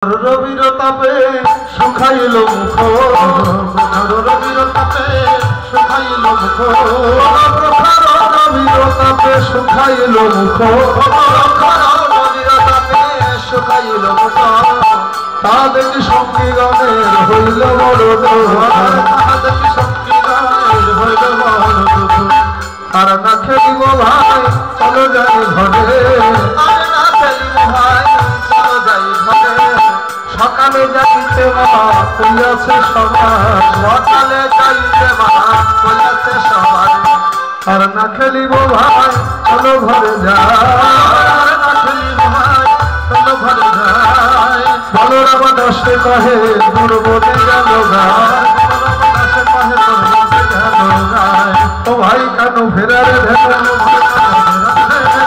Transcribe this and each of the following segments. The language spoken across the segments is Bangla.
রবির তাপে শুকাইল মুখ, রবির তাপে শুকাইল মুখ, রবির তাপে শুকাইল মুখ, রবির তাপে শুকাইল মুখ। তা দেখি সঙ্গী গানের হইল বড় দুঃখ, তা দেখি সঙ্গী গানের হইল বড় দুঃখ। আর না খেলিব ভাই চলো যাই ঘরে, আর না খেলিব ভাই চলো যাই ঘরে। সকালে যাইতে মা কইয়াছে সবার, সকালে যাইতে মা কইয়াছে সবার। আর না খেলিব ভাই চলো ঘরে যাই, না খেলিব ভাই চলো ঘরে যাই। বলরাম দাসে কহে দুর্বলে গেল গায়, বলরাম দাসে কহে দুর্বলে গেল গায়। ও ভাই কেন ফেরারে ভেবে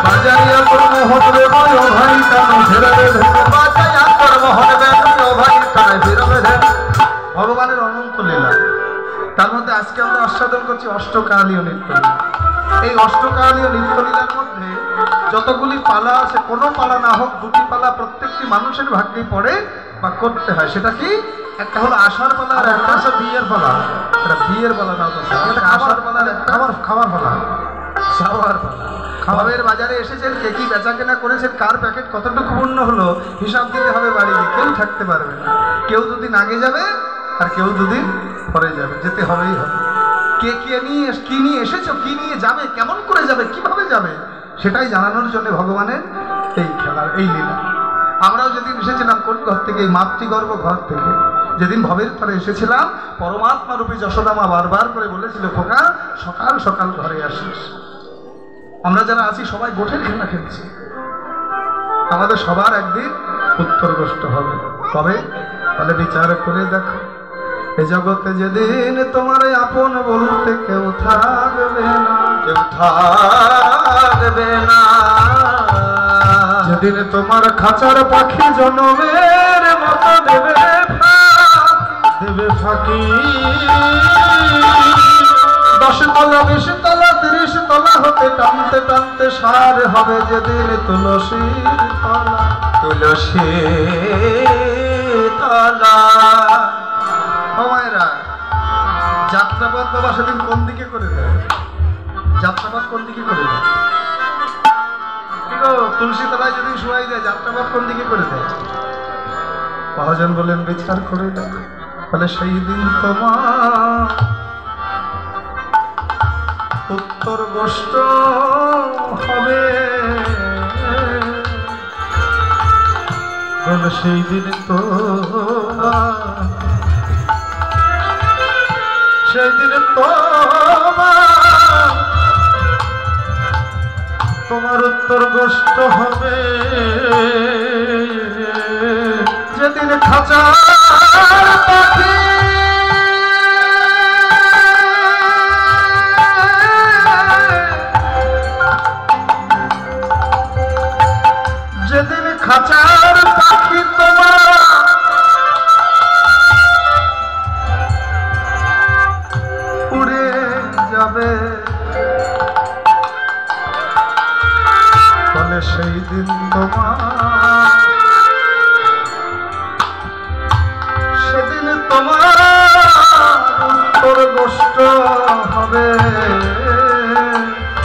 বাজাইয়া কর্ম হবে বয়, ভাই কেন ফেরারে ভেবে বাজাইয়া কর্ম হবে ভাই তাই ফিরবে। ভগবানের অনন্ত লীলা, তার মধ্যে আজকে আমরা আস্বাদন করছি অষ্টকালীয় নৃত্যলীলা। এই অষ্টকালীয় নৃত্যলীলার মধ্যে যতগুলি পালা আছে, কোনো পালা না হোক দুটি পালা প্রত্যেকটি মানুষের ভাগ্যে পড়ে বা করতে হয়। সেটা কি? একটা হলো আষাঢ় পালা আর একটা আছে বিয়ের পালা। এটা বিয়ের পালা না, আষাঢ় পালার একটা খাবার পালা, খাওয়ার পালা। খাবারের বাজারে এসেছেন, কে কি বেচা কেনা করেছেন, কার প্যাকেট কতটুকু পূর্ণ হলো হিসাব দিতে হবে বাড়িতে। কেউ থাকতে পারবে না, কেউ দুদিন আগে যাবে আর কেউ দুদিন পরে যাবে, যেতে হবেই হবে। কে কে নিয়ে কি নিয়ে এসেছো, কি নিয়ে যাবে, কেমন করে যাবে, কিভাবে যাবে, সেটাই জানানোর জন্য ভগবানের এই খেলার এই লীলা। আমরাও যেদিন এসেছিলাম কোন ঘর থেকে, এই মাতৃগর্ভ ঘর থেকে, যেদিন ভবের তরে এসেছিলাম, পরমাত্মা রূপী যশোদামা বারবার করে বলেছিল, খোকা সকাল সকাল ঘরে আসিস। আমরা যারা আছি সবাই গোঠের খেলা খেলছি, আমাদের সবার একদিন উত্তরগ্রস্ত হবে। তবে তাহলে বিচার করে দেখো, এ জগতে যেদিন তোমার আপন বলতে কেউ থাকবে না, কেউ থাকবে না, যেদিন তোমার খাঁচার পাখি জনমের মতো দেবে দেবে ফাঁকি। 10 তলা 20 তলা 30 তলা হতে টানতে টানতে সার হবে যেদিন তুলসীর তলা, তুলসীর তলা। ও মায়েরা, যাত্রাপথ বাবা সেদিন কোন দিকে করে দেয়? যাত্রাপথ কোন দিকে করে দেয়? তুলসী তলায় যদি শোয়াই দেয়, যাত্রাপথ কোন দিকে করে দেয়? মহাজন বলেন বিচার করে দেয়। বলে সেই দিন তোমার উত্তর গোষ্ঠ হবে, বলে সেই দিন তোমার, সেই দিন তোমার উত্তর গোষ্ঠ হবে, যেদিন খাঁচার পাখি যেদিন খাঁচার পাখি তোমার উড়ে যাবে, বলে সেই দিন তোমার, সেদিন তোমার উত্তর গোষ্ঠ হবে,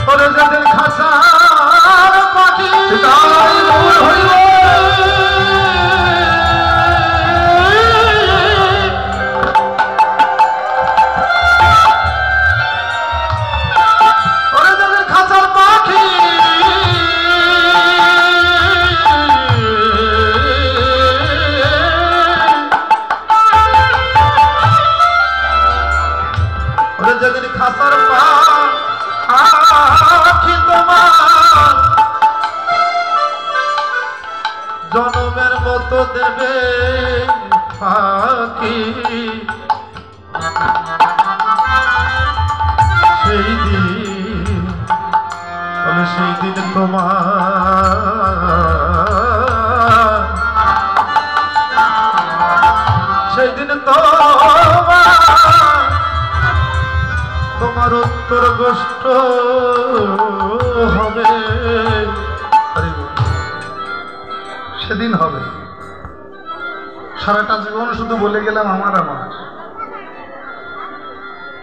বলে যেদিন খাঁচার পাখি হইল। যেদিন খাসার পাখি তোমার জনমের মতো দেবে ফাঁকি, সেই দিন, বলে সেই দিন তোমার, সেই দিন তোমার উত্তর গোষ্ঠ হবে, সেদিন হবে। সারাটা জীবন শুধু বলে গেলাম আমার আমার,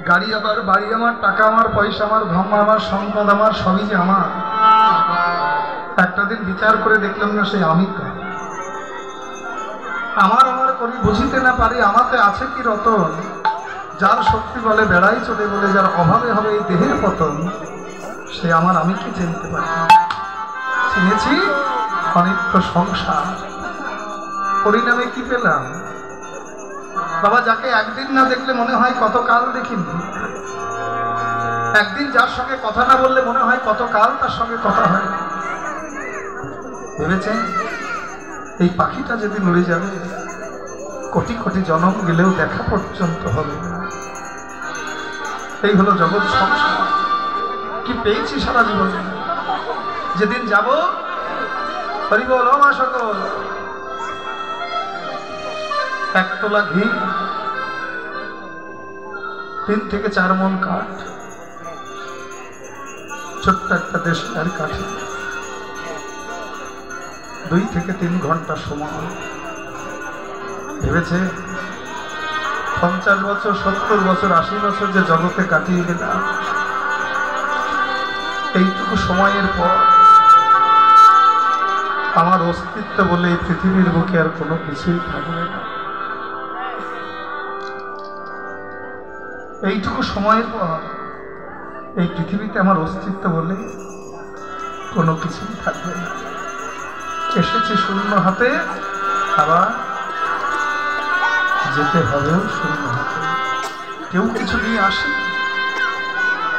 গাড়ি আমার, বাড়ি আমার, টাকা আমার, পয়সা আমার, ধর্ম আমার, সম্পদ আমার, সবই যে আমার। একটা দিন বিচার করে দেখলাম না সেই আমি আমার আমার করি বুঝিতে না পারি আমাতে আছে কি রতন, যার শক্তি বলে বেড়াই চলে বলে, যার অভাবে হবে এই দেহের পতন, সে আমার আমি কি চিনতে পারি। চিনেছি অনিত্য সংসার, পরিণামে কি পেলাম বাবা? যাকে একদিন না দেখলে মনে হয় কত কাল দেখিনি, একদিন যার সঙ্গে কথা না বললে মনে হয় কত কাল তার সঙ্গে কথা হয়। ভেবেছেন এই পাখিটা যেদিন উড়ে যাবে, কোটি কোটি জনম গেলেও দেখা পর্যন্ত হবে না। এই হলো জগৎ সংসার। কি পেয়েছি সারা জীবন? যেদিন যাব হরি বল মা সকল, একতলা ঘি, 3 থেকে 4 মণ কাঠ, ছোট্ট একটা দেশের কাঠে 2 থেকে 3 ঘন্টা সময়। ভেবেছে 50 বছর, 70 বছর, 80 বছর যে জগতে কাটিয়ে গেলাম, এইটুকু সময়ের পর আমার অস্তিত্ব বলে এই পৃথিবীর বুকে আর কোনো কিছুই থাকবে না। এইটুকু সময়ের পর এই পৃথিবীতে আমার অস্তিত্ব বলে কোনো কিছুই থাকবে না। এসেছি শূন্য হাতে, আবার যেতে হবেও শূন্য হাতে। কেউ কিছু নিয়ে আসে,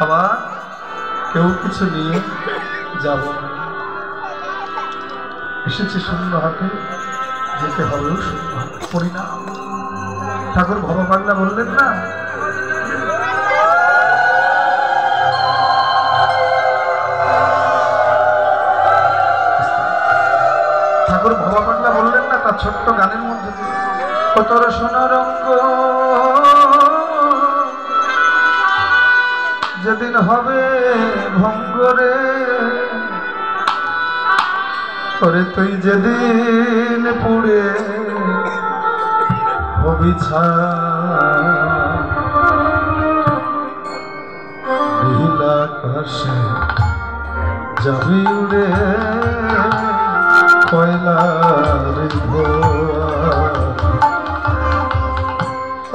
আবার কেউ কিছু নিয়ে যাব না। এসেছি শূন্য হাতে, যেতে হবেও শূন্য হাতে। পরিণাম ঠাকুর ভবপাগলা বললেন না, ঠাকুর ভবপাগলা বললেন না তার ছোট্ট গানের মধ্যে, তোর সোনার রঙ্গ যেদিন হবে ভঙ্গরে, করে তুই যেদিন পুড়ে হবি নীল আকাশে যাবি উড়ে কয়লার ধোয়া।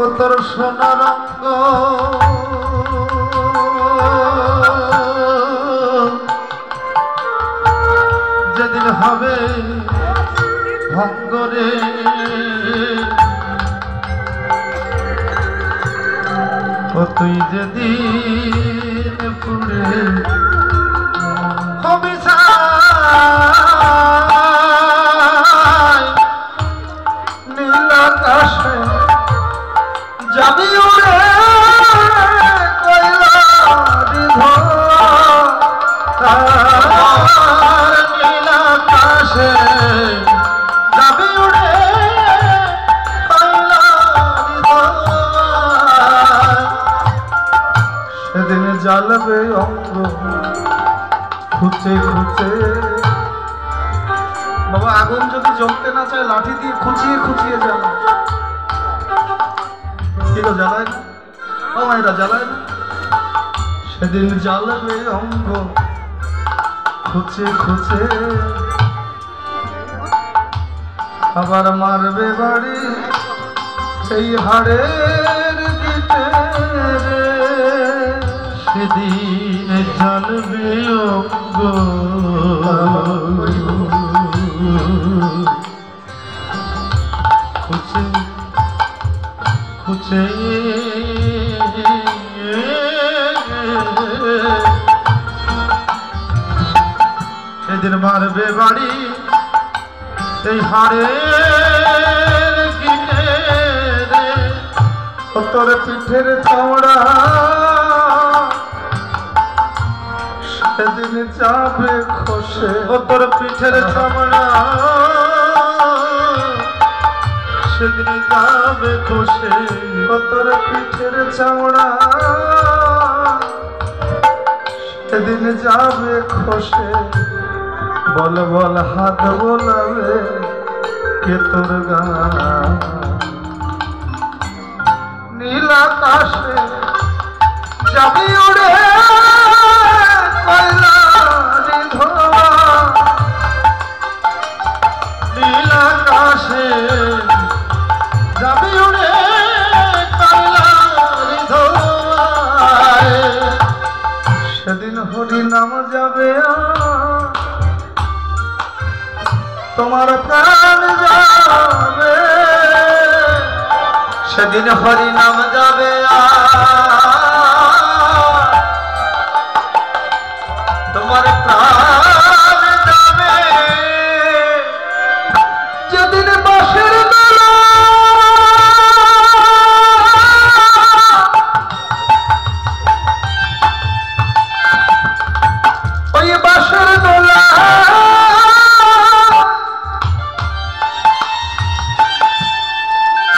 ও তোর সোনার রঙ্গ যেদিন হবে ভঙ্গরে, ও তুই যেদিন পুড়ে হবি নীল আকাশে যাবি উড়ে কয়লার ধোয়া। নীল আকাশে যাবি উড়ে কয়লার ধোয়া। সেদিন জ্বালবে অঙ্গ খুঁচে খুঁচে। বাবা আগুন যদি জ্বলতে না চায় লাঠি দিয়ে খুঁচিয়ে খুঁচিয়ে জ্বালা। কিলো জ্বালায় না, ও মায়েরা জ্বালায় না। সেদিন জ্বালবে অঙ্গ খুঁচে খুঁচে, আবার মারবে বাড়ি এই হাড়ের গিটে। সেদিন জ্বালবে অঙ্গ খুঁচে খুঁচে, সেদিন মারবে বাড়ি এই হাড়ের গিটে। তোর পিঠের চামড়া সেদিন যাবে খসে। ও তোর পিঠের চামড়া সেদিন যাবে খসে। ও তোর পিঠের চামড়া সেদিন যাবে খসে। বল বল হাত বোলাবে কে তোর গান। আকাশে যাবি উড়ে কয়লারি ধোয়া নীল আকাশে যাবি উড়ে কয়লারি ধোয়ায় সেদিন হরি নাম যাবে তোমার প্রাণ যাবে সেদিন হরি নাম যাবে তোমার প্রাণ যাবে যেদিন বাঁশের দোলা ওই বাঁশের দোলা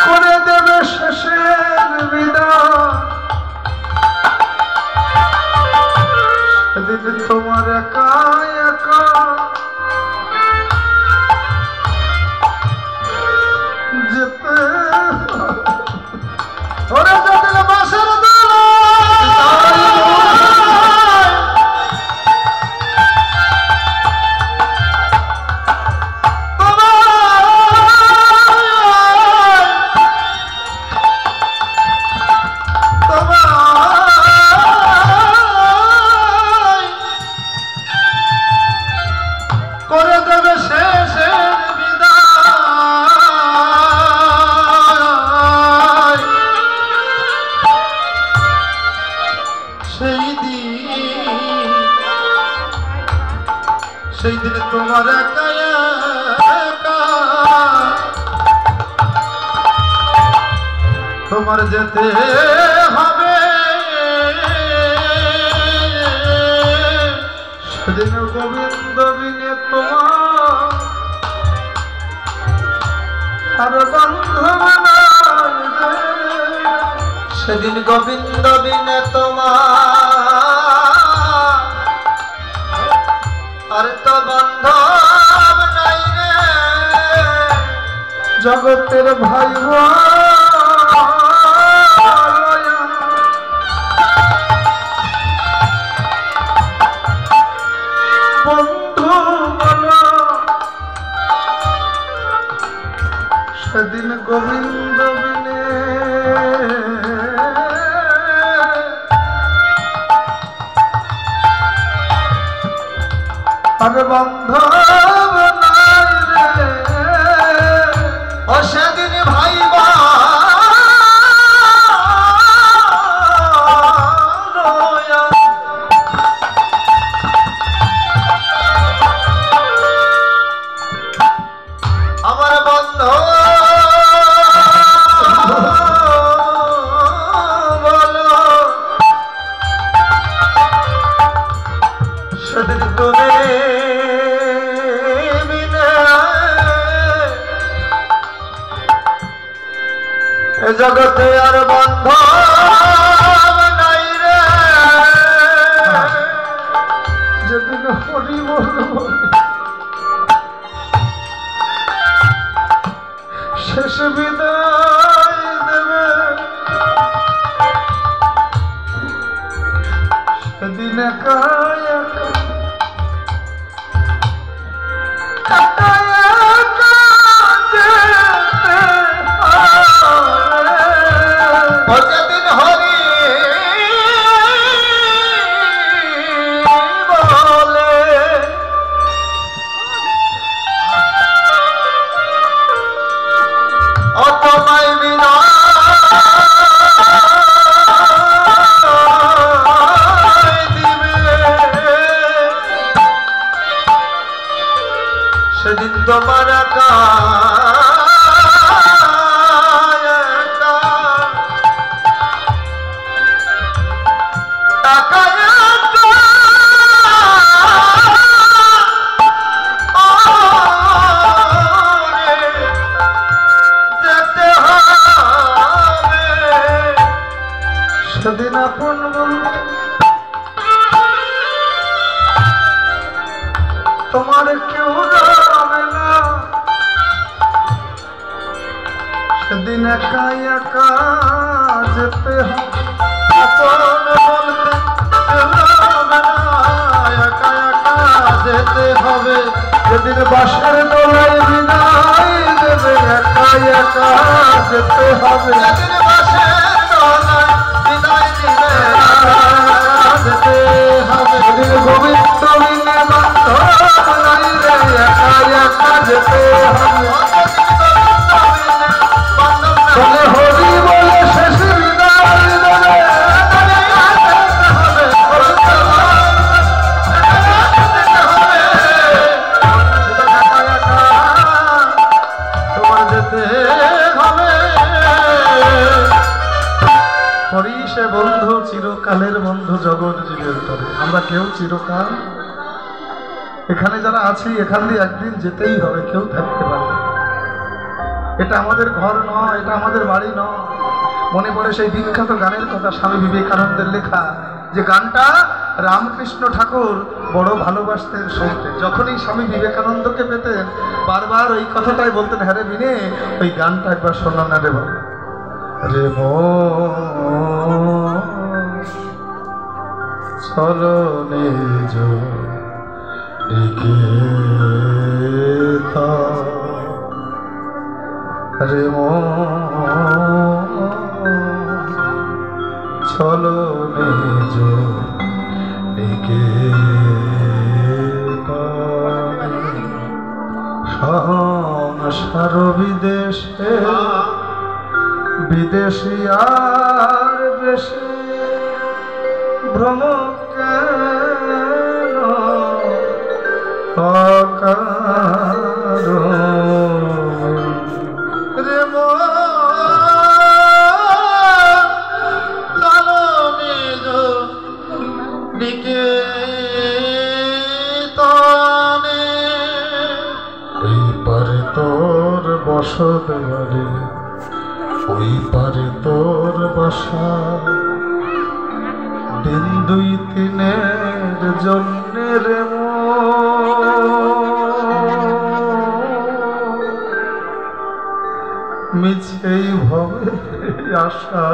করে দেবে শেষের বিদায় সেদিন তোমার একা একা যেতে ওরে যেদিন বাঁশের দোলা করে দেবে শেষের বিদায় সেই দিন তোমার একা একা তোমার যেতে হবে সেদিন গোবিন্দ বিনে তোমার আর বান্ধব নাই সেদিন গোবিন্দ বিনে তোমার আর তো বান্ধব নাই রে জগতের ভাই বন্ধু বলো সেদিন গোবিন্দ বিনে আর বান্ধব নাই রে ও সেদিন ভাই আমার বন্ধ বলো সেদিন তুমি জগতে আর বান্ধব নাই রে যেদিন হরি বলব শেষ বিদায় দেবে সেদিন একা একা যেদিন হরি বলে অতমাই বিদায় দিবে সেদিন তোমার একা সেদিন আপন তোমার কেউ যাবে না দিন একা একা যেতে আপন বলতে হবে না, একা একা যেতে হবে। যেদিন বাসের দোলায় বিদায় দেবে একা একা যেতে হবে। যেদিন বাসের দোলায় বিদায় দিবে যেতে হবে। যেদিন গোবিন্দ বিনে বান্ধব নাই রে একা একা যেতে হবে। বলে হরি বলে শেষ বিদায় দেবে তোমার যেতে হবে। হরি সে বন্ধু চিরকালের বন্ধু জগৎ জীবের তরে। আমরা কেউ চিরকাল এখানে যারা আছি এখান দিয়ে একদিন যেতেই হবে, কেউ থাকতে পারবে। এটা আমাদের ঘর নয়, এটা আমাদের বাড়ি নয়। মনে পড়ে সেই বিখ্যাত গানের কথা, স্বামী বিবেকানন্দের লেখা, যে গানটা রামকৃষ্ণ ঠাকুর বড় ভালোবাসতেন শুনতে। যখনই স্বামী বিবেকানন্দকে পেতেন বারবার ওই কথাটাই বলতেন, হ্যাঁ রে বিনে ওই গানটা একবার শোনা না রে বাবা। রে চলো নিজ রে চলো নিজ সংসার বিদেশে বিদেশি আর বেশি ভ্রম কেন রে তোর বসত বাড়ি ওই পারে তোর বাসা। দিন দুই তিনের জন্যে রে মিছেই ভবে আশা।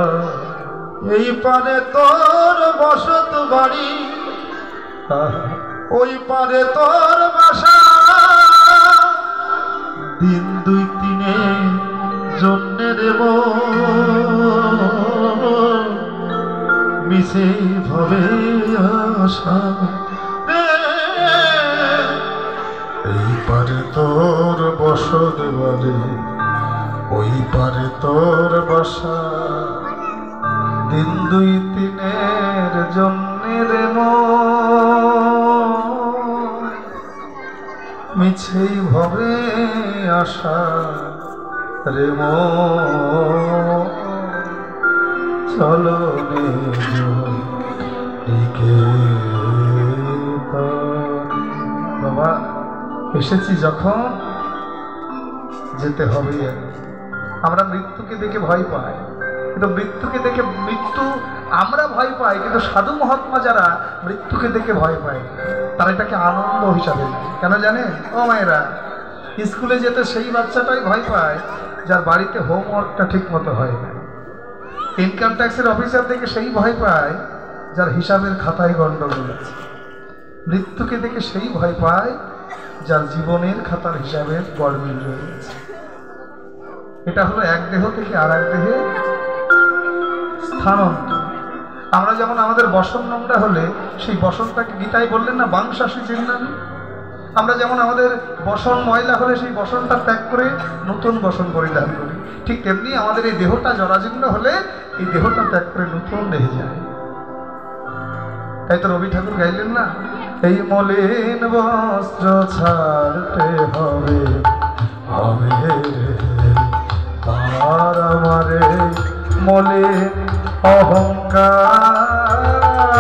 এই পারে তোর বসত বাড়ি ওই পারে তোর বাসা। দিন দুই তিনে জন্যে দেব মিছে ভবে আশা। এই পারে তোর বসত বাড়ি ওই পারে তোর বাসা। দিন দুই তিনের জন্যে রে মিছেই ভবে আশা রে চলো বাবা এসেছি যখন যেতে হবে। আমরা মৃত্যুকে দেখে ভয় পাই, কিন্তু মৃত্যুকে দেখে মৃত্যু আমরা ভয় পাই, কিন্তু সাধু মহাত্মা যারা মৃত্যুকে দেখে ভয় পায় তারা এটাকে আনন্দ হিসাবে নেয়। কেন জানেন ও মায়েরা? স্কুলে যেতে সেই বাচ্চাটাই ভয় পায় যার বাড়িতে হোমওয়ার্কটা ঠিক মতো হয় না। ইনকাম ট্যাক্সের অফিসার দেখে সেই ভয় পায় যার হিসাবের খাতায় গন্ডগোল আছে। মৃত্যুকে দেখে সেই ভয় পায় যার জীবনের খাতার হিসাবের গড়মিল রয়েছে। এটা হলো এক দেহ থেকে আর এক দেহে স্থানান্তর। আমরা যেমন আমাদের বসন নোংরা হলে সেই বসনটাকে গীতায় বললেন না বাংশাসী চিহ্নানি। আমরা যেমন আমাদের বসন ময়লা হলে সেই বসনটা ত্যাগ করে নতুন বসন পরিধান করি, ঠিক তেমনি আমাদের এই দেহটা জরাজীর্ণ হলে এই দেহটা ত্যাগ করে নতুন দেহে যায়। তাই তো রবি ঠাকুর গাইলেন না, এই মলিন বস্ত্র ছাড়তে হবে হবে আর আমারে মলিন অহংকার।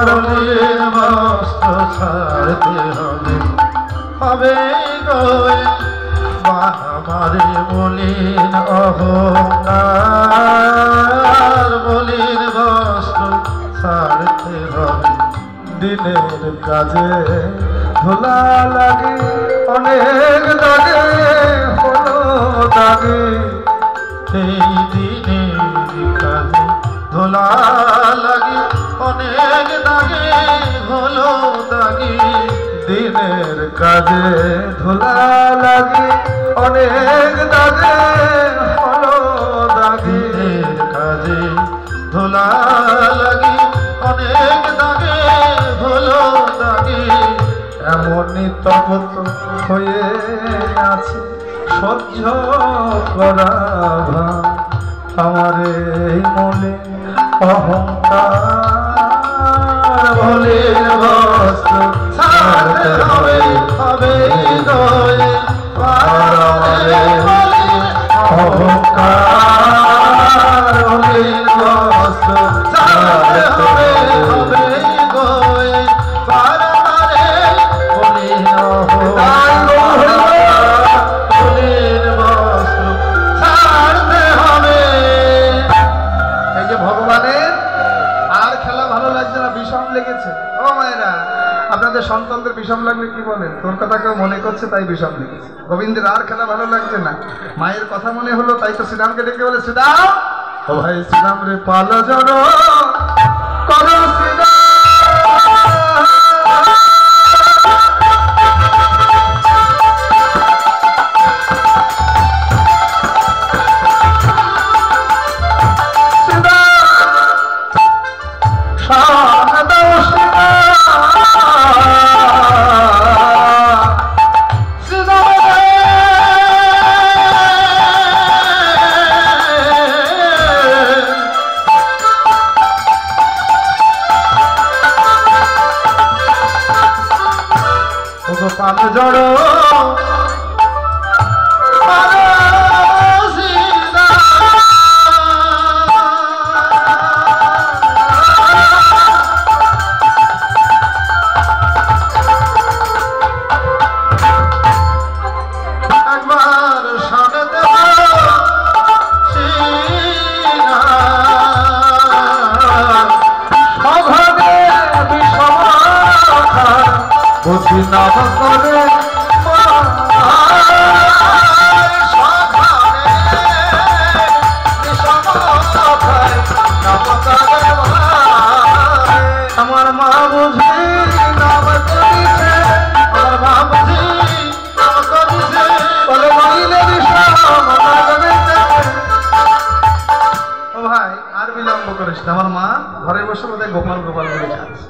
মলিন বস্ত্র ছাড়তে হবে হবে গো আমারে মলিন অহংকার। মলিন বস্ত্র ছাড়তে হবে। দিনের কাজে ধুলা লাগে অনেক দাগে হলো দাগে এই দিনের কাজে ধোলা লাগি অনেক দাগে হলো দাগি দিনের কাজে ধোলা লাগি অনেক দাগে হলো দাগি কাজে ধোলা লাগি অনেক দাগে হলো দাগি এমনই তপত হয়ে আছে সহ্য করা আমার এই মনে অহংকার বলে বস্ত্র ছাড়তে হবে হবে অহংকার বলে বস্ত্র ছাড়তে হবে হবে আপনাদের সন্তানদের বিষম লাগলে কি বলেন? তোর কথা কেউ মনে করছে তাই বিষম লেগেছে। গোবিন্দের আর খেলা ভালো লাগছে না, মায়ের কথা মনে হলো তাই তো শ্রীরামকে ডেকে বলে শ্রীরাম ও ভাই শ্রীরাম রে পালা জন করো শ্রীরাম জড়ো একবার সামনে বুঝি নাম করে আমার মা বুঝি নাম করিছে আমার মা বুঝি নাম করিছে বলে মাইলে ও ভাই আর বিলম্ব করিস না, আমার মা ঘরে বসে বোধহয় গোপাল গোপাল বলে খাচ্ছে।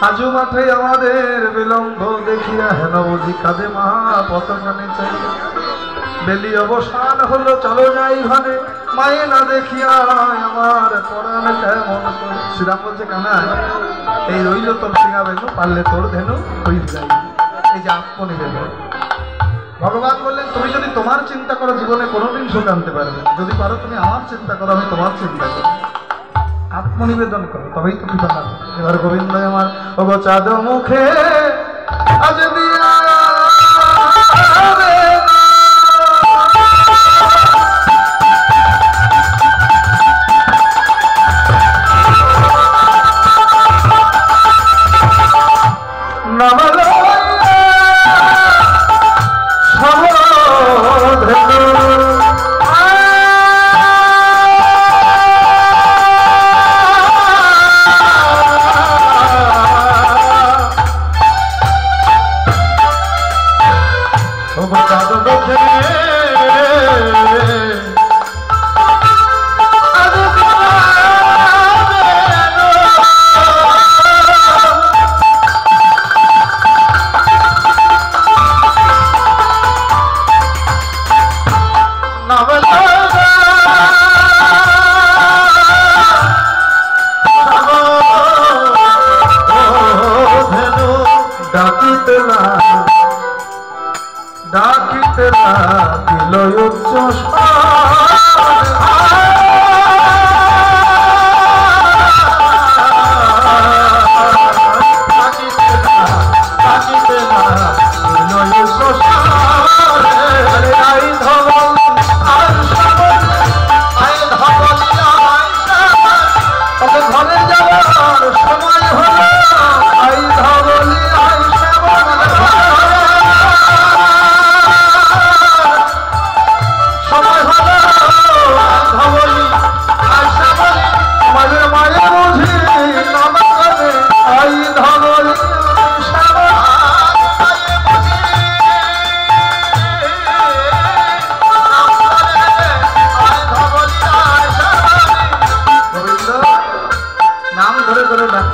আজু মাঠে আমাদের বিলম্ব দেখিয়া হেন বুঝি কাঁদে মা পতকানে চাই বেলি অবসান হলো চলো যাই ঘরে মায়ে না দেখিয়া আমার পরাণ কেমন করে। শ্রীরাম বলছে কানা এই রইল তোর সিঙা বেগো পারলে তোর ধেনু হই যাই। এই যে আত্মনিবেদন ভগবান বললেন তুমি যদি তোমার চিন্তা করো জীবনে কোনোদিন সুখ আনতে পারবে, যদি পারো তুমি আমার চিন্তা করো আমি তোমার চিন্তা করি। আত্মনিবেদন করো তবেই তো কৃপা পাবে। এবার গোবিন্দ আমার ওগো চাঁদ মুখে আজ দিয়া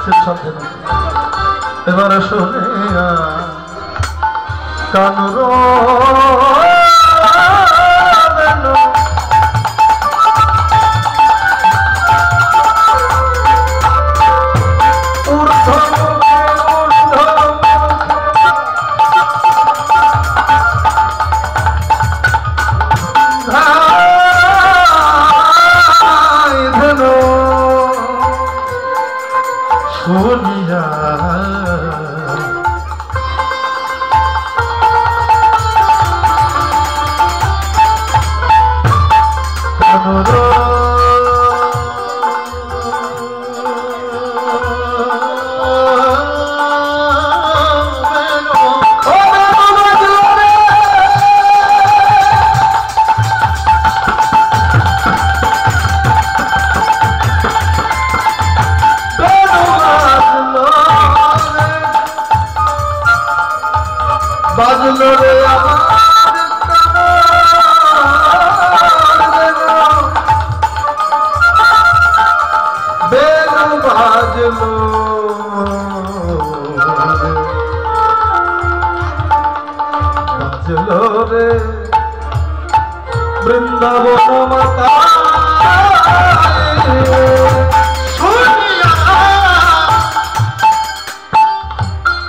আসছেন সাথে না এবারে শুনে কানুর শুনিয়া বাজলো রে বেল বাজলো বাজলো রে বৃন্দাবন মাতা শুনিয়া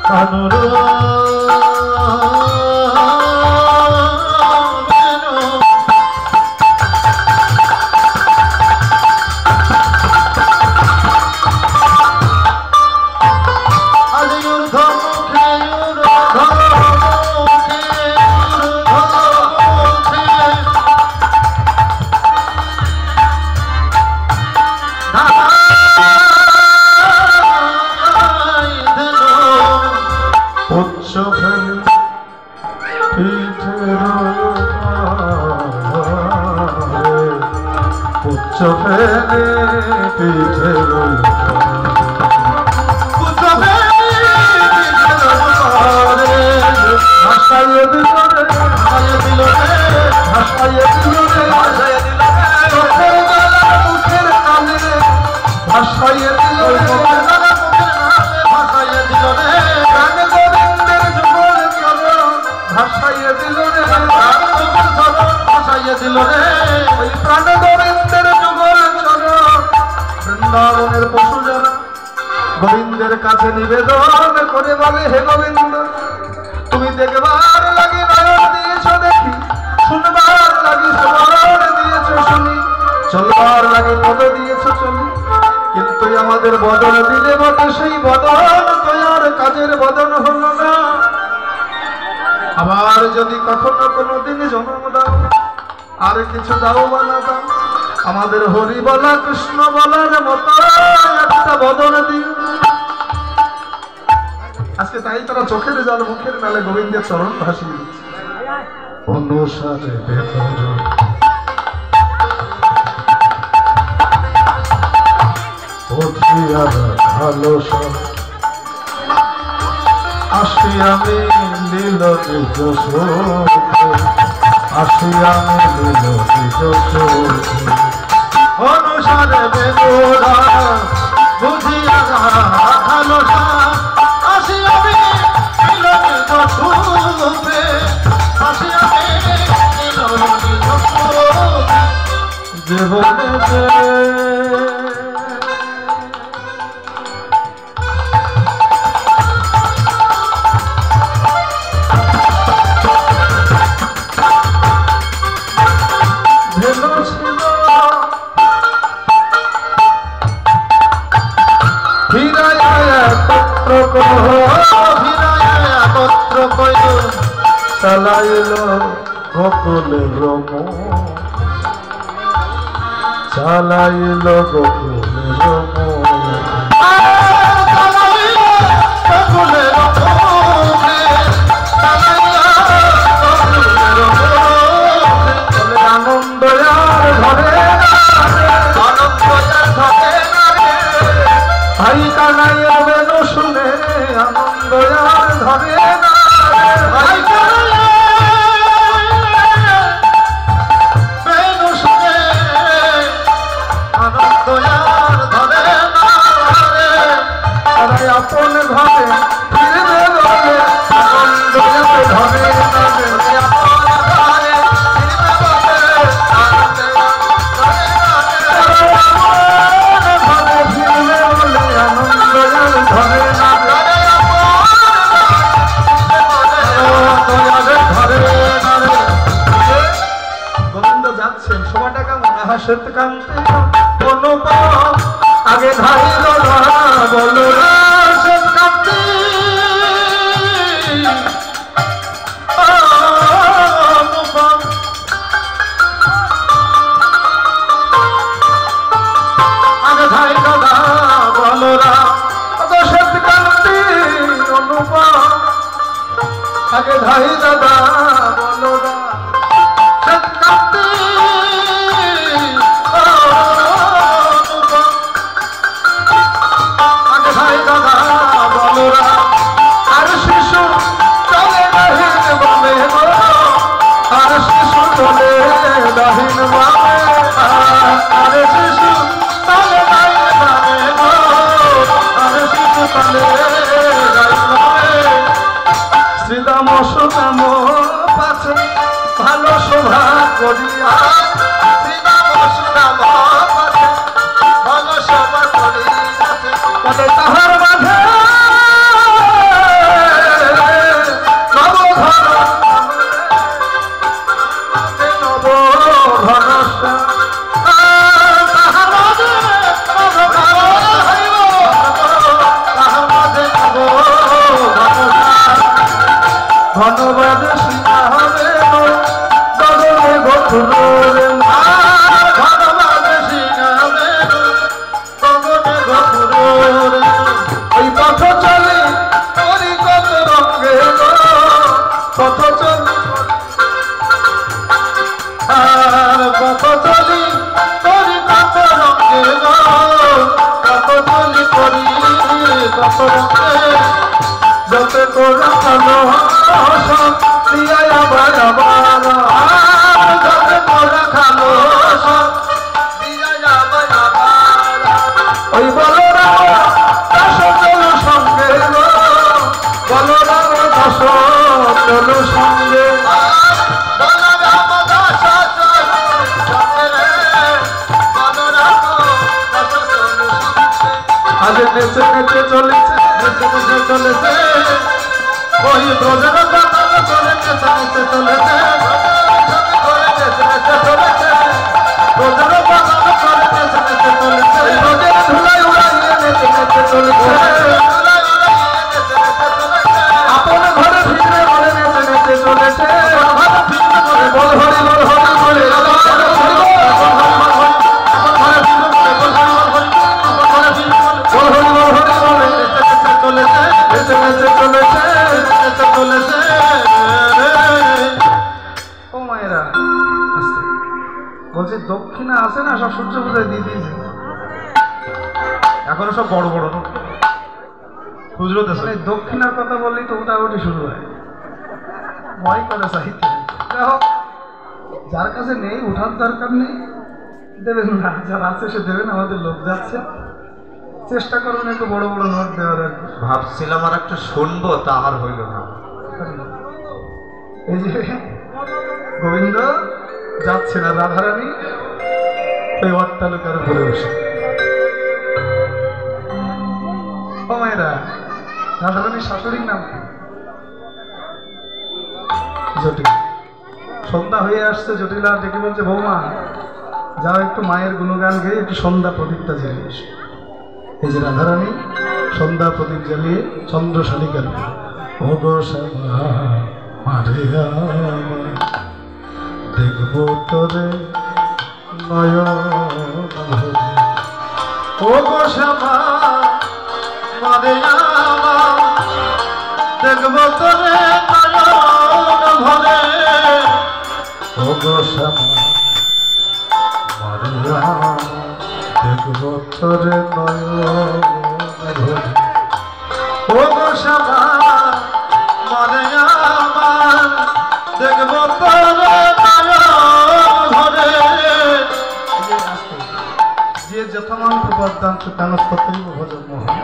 কানুর বৃন্দাবনের পশু যারা গোবিন্দের কাছে নিবেদন করে বলে হে গোবিন্দ তুমি দেখবার লাগে নয়ন দিয়েছ দেখি শুনবার লাগে শ্রবণ দিয়েছ শুনি চলবার লাগে পদ দিয়েছ চলি কিন্তু আমাদের বদন দিলে বটে সেই বদন তোমার কাজের বদন হলো না আবার যদি কখনো কোনো দিন জন্ম দাও আর কিছু দাও বা না দাও আমাদের হরি বলা কৃষ্ণ বলার মতো একটা বদন দিও আজকে তাই তারা চোখের জল মুখের মেলে গোবিন্দের চরণ ভাসিয়ে দিচ্ছে অনুসারে ভালো আসি আমি লীল নিজ আসি আমি লীল নিজ অনুসারে বেদরা বুঝিয়া ভালো আসি আমি লীল নিজ আসি আমি লীল নিজ জীবনে চালাইল গোকুলের রম চালাইল গোকুলের রম আনন্দ ধরে ভাই কানাইয়া বেনু শুনে আনন্দ ধরে ভাই অনুপম আগে ধাইল না বলো রাশেদ কান্তি অনুপম আগে ধাইল না বলো রাশেদ কান্তি অনুপম আগে ধাইল না বলো রাশেদ কান্তি আর শিশু চলে দাহিন বামে আর শিশু চলে দাহিন বামে আর শিশু চলে দাহিন বামে আর শিশু চলে দাহিন বামে শ্রীদাম সুদাম পাছে ভালো শোভা করিয়া শ্রীদাম সুদাম পাছে ভালো শোভা করিয়া তাহার মাঝে ধন্যবাদ শিখা হবে গগনে গঠুরে ধন্যবাদ শিখা হবে গগনে গঠুরে ওই পথ চলে করি কত রঙে পথ চলি আর পথ চলি করি কত রঙে পথ চলি করি কত রঙে যত তোরা ভালো দিয়া আবার আবার যত তোরা ভালো দিয়া আবার আবার ওই বলো দশ চলো সঙ্গে বলো দশ চলো সঙ্গে আজ নেচে নেচে চলেছে নেচে নেচে চলেছে ওই ব্রজের কথা চলে নেচে নেচে চলেছে ব্রজের কথা চলে নেচে নেচে চলেছে ব্রজের ধুলাই উড়াইয়ে নেচে নেচে চলেছে আপন ঘরে ফিরে ঘরে নেচে নেচে চলেছে বল হরি বল হরি বলে বলছি দক্ষিণা আছে না সব সূর্য পূজায় দিয়ে দিয়েছে এখনো সব বড় বড় খুচরো দেশে দক্ষিণার কথা বললেই তো ওটা শুরু হয় ভয় করে সাহিত্য যার কাছে নেই উঠার দরকার নেই দেবেন না যার আছে সে দেবেন আমাদের লোক যাচ্ছে চেষ্টা করবেন একটু বড় বড় নোট দেওয়ার আর কি ভাবছিলাম আর একটা শুনবো তা আমার হইল না এই যে গোবিন্দ যাচ্ছে না রাধারানী ওই অট্টালিকার উপরে বসে ও মায়েরা রাধারানীর শাশুড়ির নাম জটিল সন্ধ্যা হয়ে আসছে জটিলা ডেকে বলছে বৌমা যাও একটু মায়ের গুণগান গেয়ে একটু সন্ধ্যা প্রদীপটা জ্বালিয়ে এসো এই যে রাধারানী সন্ধ্যা প্রদীপ জ্বালিয়ে চন্দ্রশালিকার ও গো শ্যামা মারে দেখবো তোরে নয়ন ভরে ও গো শ্যামা মারে দেখবো তোরে নয়ন ভরে ও গো শ্যামা মারে দেখবো তোরে নয়ন ভরে ও গো শ্যামা মারে দেখবো তোরে যে যথামান প্রবর্ধান্ত কানস্তৈব ভজন মোহন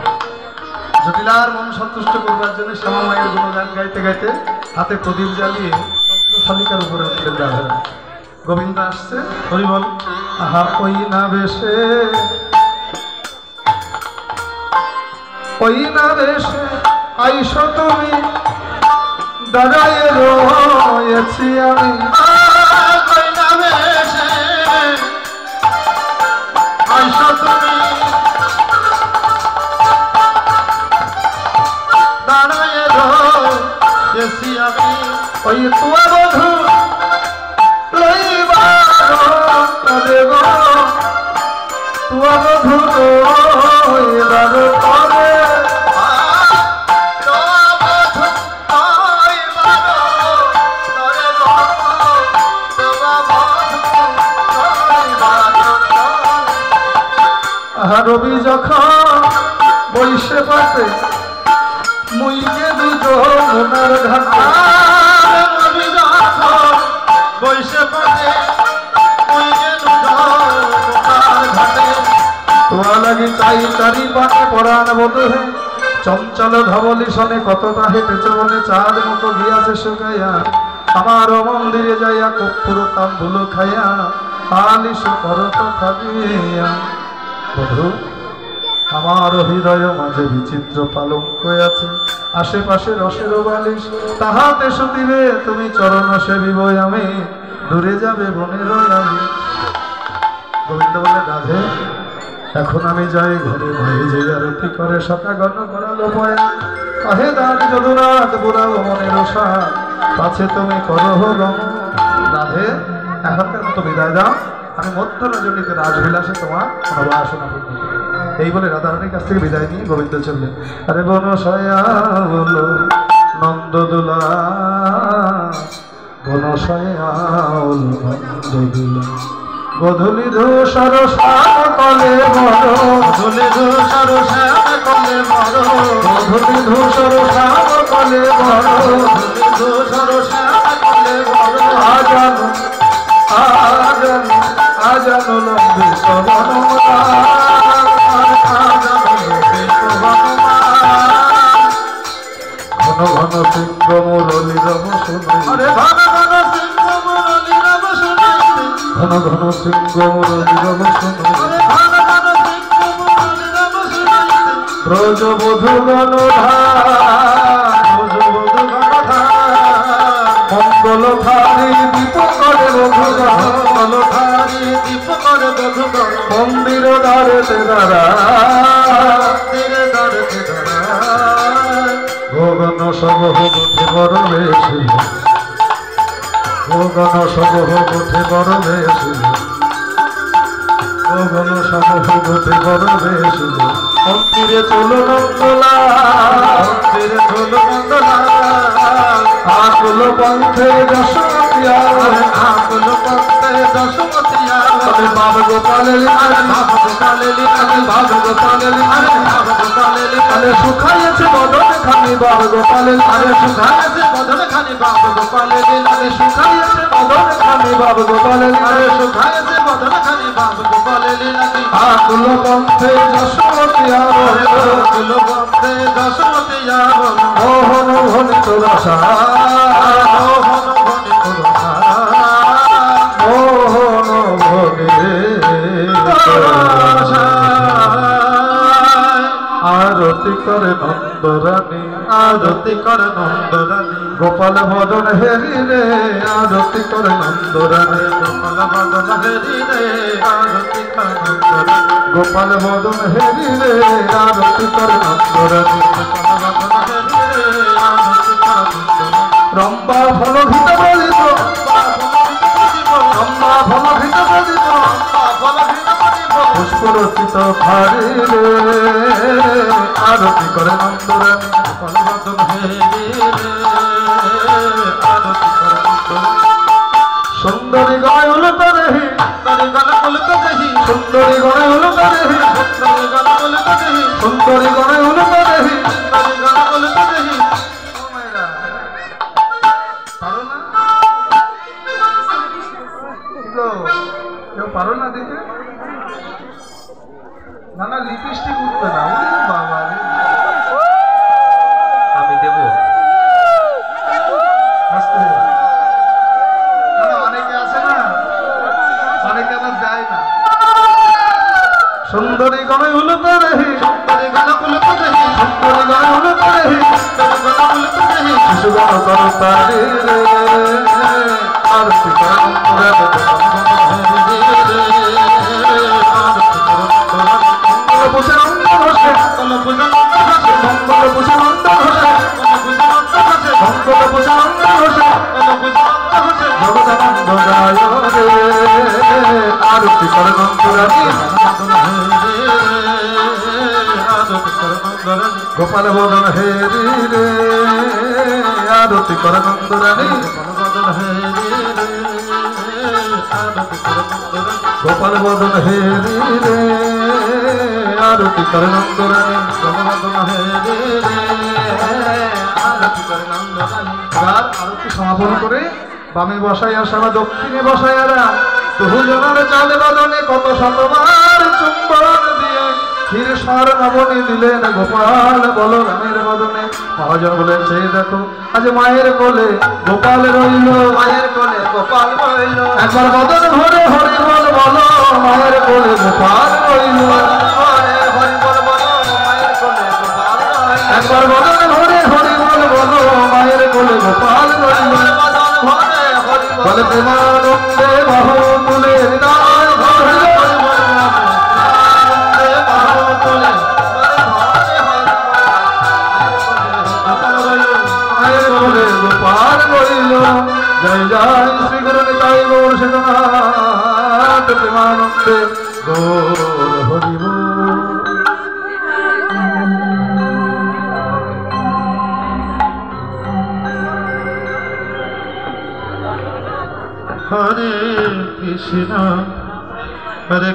জটিলার মন সন্তুষ্ট করবার জন্য শ্যামা মায়ের গুণগান গাইতে গাইতে হাতে প্রদীপ জ্বালিয়ে চন্দ্রশালিকার উপরে উঠলেন রাধারানী গোবিন্দ আসছে হরি বল আহা ওই না বেশে আইসো তুমি দাঁড়ায় রয়েছি আমি আইসা তুমি দাঁড়ায় রয়েছি আমি ওই তোমার বধূ লইবার দেব তোমার বধূ লইবার করে রবি যখন বৈশে পাতে মুইকে দুজনার ঘাটে রবি যখন বৈশে পাতে মুইকে দুজনার ঘাটে তোমার লাগি চাই চারি পানে পরাণ বধূ হে চঞ্চল ধবলি সনে কতটা হেঁটেছ বলে চাঁদ মতো গিয়াছে শুকাইয়া আমার মন্দিরে যাইয়া কর্পূর তাম্বুল খাইয়া আলিশ করত খাবিয়া বধূ আমার হৃদয় মাঝে বিচিত্র পালঙ্ক আছে আশেপাশে রসের বালিশ তাহাতে সতীরে তুমি চরণ সেবিব আমি দূরে যাবে বনের আমি গোবিন্দ বলে রাধে এখন আমি যাই ঘরে ভাই যে আরতি করে সকা গণ করালো পয়া কহে দান যদুনাথ বুড়াও মনের সাথ পাছে তুমি করহ গম রাধে এখনকার মতো বিদায় দাও আমি মধ্য রজনীতে রাজবিলাসে তোমার অনুবাসনা করব এই বলে রাধারানীর কাছ থেকে বিদায় নিয়ে গোবিন্দ চললেন আরে বনশয়া বলো নন্দদুলা বনশয়া নন্দদুলা গধূলি ধূসর শ্যাম কলে বড় গধূলি ধূসর শ্যাম কলে বড় গধূলি ধূসর শ্যাম কলে বড় গধূলি ধূসর শ্যাম কলে বড় আজানো আজানো আজানো লম্বি সবনমা আজানো লম্বি সবনমা ঘন ঘন সিংহ মুরলী রব শুনাই আরে ঘন ঘন সিংহ মুরলী রব শুনাই ঘন ঘন সিংহ মুরলী রব শুনাই ঘন ঘন সিংহ মুরলী রব শুনাই ব্রজবধূ গণধার ব্রজবধূ গণধার মঙ্গল ধারী দীপ করে বধূগণ মঙ্গল ধারী দীপ করে বধূগণ মন্দির দ্বারেতে দাঁড়া মন্দির দ্বারেতে দাঁড়া ভগন সব উঠে বড় বেশি ভগন সব উঠে বড় বেশি ভগন সব উঠে বড় বেশি মন্দিরে চলো নন্দলা মন্দিরে চলো নন্দলা আকুল পন্থে দশমতিয়া আকুল পন্থে দশমতিয়া আমি বাব গোপালের আরে বাব গোপালের আরে বাব গোপালের আরে বাব গোপালের আরে সুখাইছে বদন খানি বাব গোপালের আরে সুখাইছে বদন খানি বাব গোপালের আরে সুখাইছে বদন খানি বাব গোপালের আরে সুখাইছে বদন খানি বাব গোপালের আকুল পন্থে দশমতিয়া আকুল পন্থে দশমতিয়া মোহন ভনিত রসা মোহন ভনিত রসা মোহন ভনিত রসা আরতি করে নন্দরানী আরতি করে নন্দরানী গোপাল বদন হেরি রে আরতি করে নন্দরানী গোপাল বদন হেরি রে আরতি করে নন্দরানী গোপাল বদন হেরি রে আরতি করে নন্দরানী গোপাল বদন হেরি রে আরতি করে নন্দরানী রম্বা ফল ভিত বলিব রম্বা ফল ভিত বলিব রম্বা ফল ভিত বলিব পুষ্পরচিত ভারি রে আরতি করে নন্দরানী গোপাল বদন হেরি রে আরতি করে নন্দরানী সুন্দরী গয় উলুত দেহি সুন্দরী গয় উলুত দেহি সুন্দরী গয় উলুত দেহি সুন্দরী গয় উলুত দেহি সুন্দরী গয় উলুত দেহি সুন্দরী গয় উলুত দেহি ও মাইরা পারো না গো কেউ পারো না দিতে না না লিপস্টিক উঠবে না ওরে বাবা রে আমি দেব আস্তে অনেকে আছে না অনেকে আবার দেয় না সুন্দরী গণে উলুত দেহি সুন্দরী গণ উলুত দেহি সুন্দরী গণে উলুত দেহি সুন্দরী গণ উলুত দেহি শিশু গণ কর তারি রে আরতি করে নন্দরানী মঙ্গল ভূষণানন্দ ঘোষে মঙ্গল ভূষণানন্দ ঘোষে জগদানন্দ গায় রে আরতি করে নন্দরানী গোপাল বদন হেরি রে আরতি করে নন্দরানী গোপাল বদন হেরি রে আরতি করে নন্দরানী আরতি সমাপন করে বামে বসাইয়া সারা দক্ষিণে বসাইয়ারা দুজনের চাঁদ বদনে কত শতবার চুম্বন দিয়ে ক্ষীর স্বর নবনী দিলেন গোপাল বলরামের বদনে। মহাজন বলেন সেই দেখো আজ মায়ের কোলে গোপাল রইল মায়ের কোলে গোপাল রইল একবার বদন ভরে হরি বল বলো মায়ের কোলে গোপাল রইল একবার বদন ভরে হরি বল বলো মায়ের কোলে গোপাল রইল বলে প্রেমানন্দে বাহু তুলে হৃদয় ভরে গোপাল রইল জয় জয় শ্রী গুরু নিতাই গৌর সেনাথ প্রেমানন্দে গৌর হরি বল। হরে কৃষ্ণ হরে